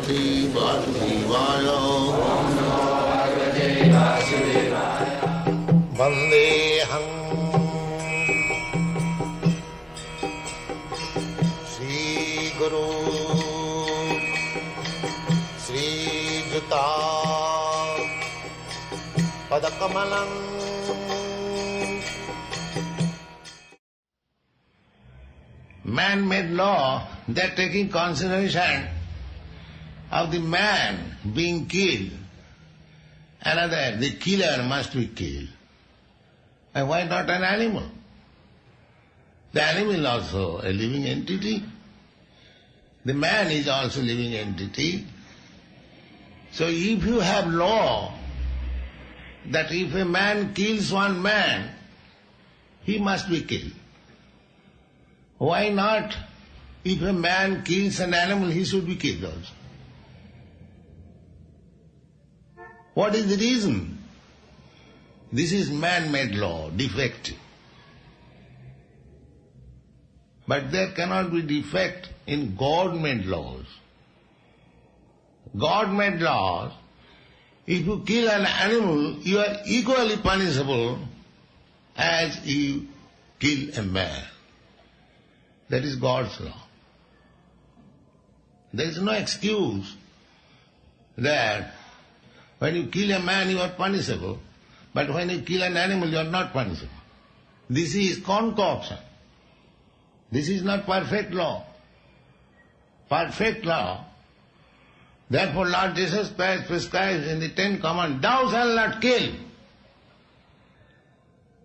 Bhagavate Vasudevaya. Vandeham Shri Guru Shri Juta Padakamalam. Man-made law, they are taking consideration of the man being killed. Another, the killer must be killed. And why not an animal? The animal is also a living entity. The man is also a living entity. So if you have law that if a man kills one man, he must be killed. Why not? If a man kills an animal, he should be killed also. What is the reason? This is man-made law, defective. But there cannot be defect in God-made laws. God-made laws, if you kill an animal, you are equally punishable as you kill a man. That is God's law. There is no excuse that when you kill a man you are punishable, but when you kill an animal you are not punishable. This is concoction. This is not perfect law. Perfect law. Therefore Lord Jesus Christ prescribes in the Ten Commandments, thou shalt not kill.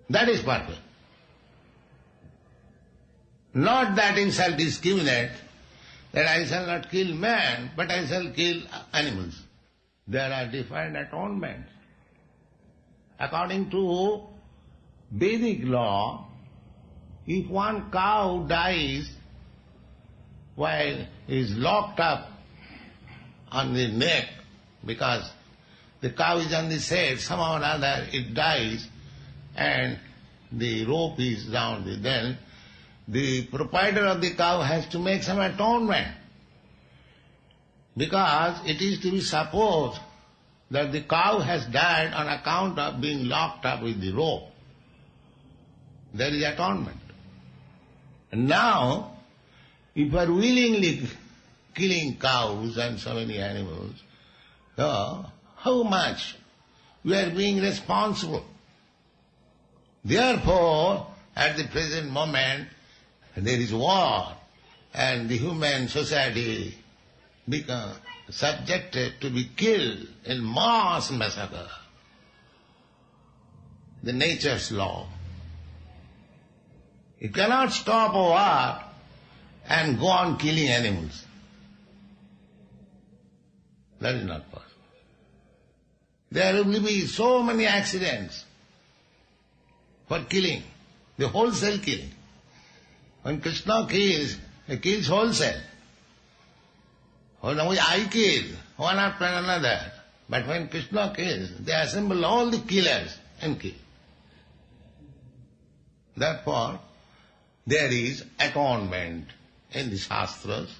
That is perfect. Not that you shall discriminate, that I shall not kill man, but I shall kill animals. There are different atonements. According to Vedic law, if one cow dies while he is locked up on the neck, because the cow is on the shed, somehow or other it dies and the rope is down the then, the proprietor of the cow has to make some atonement, because it is to be supposed that the cow has died on account of being locked up with the rope. There is atonement. And now, if you are willingly killing cows and so many animals, how much we are being responsible? Therefore, at the present moment, there is war, and the human society become subjected to be killed in mass massacre. The nature's law. You cannot stop a war and go on killing animals. That is not possible. There will be so many accidents for killing, the wholesale killing. When Krishna kills, he kills wholesale. When I kill, one after another. But when Krishna kills, they assemble all the killers and kill. Therefore, there is atonement in the Shastras.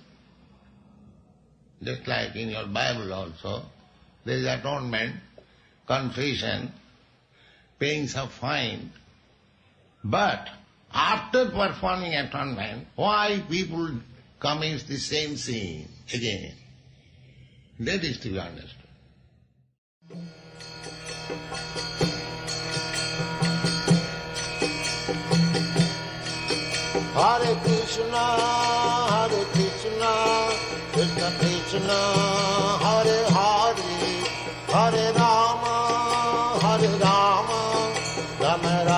Just like in your Bible also, there is atonement, confession, paying some fine. But after performing atonement, why people commit the same sin again? That is to be understood. Hare Krishna, Krishna Krishna, Hare Hare, Hare Rama, Rama Rama.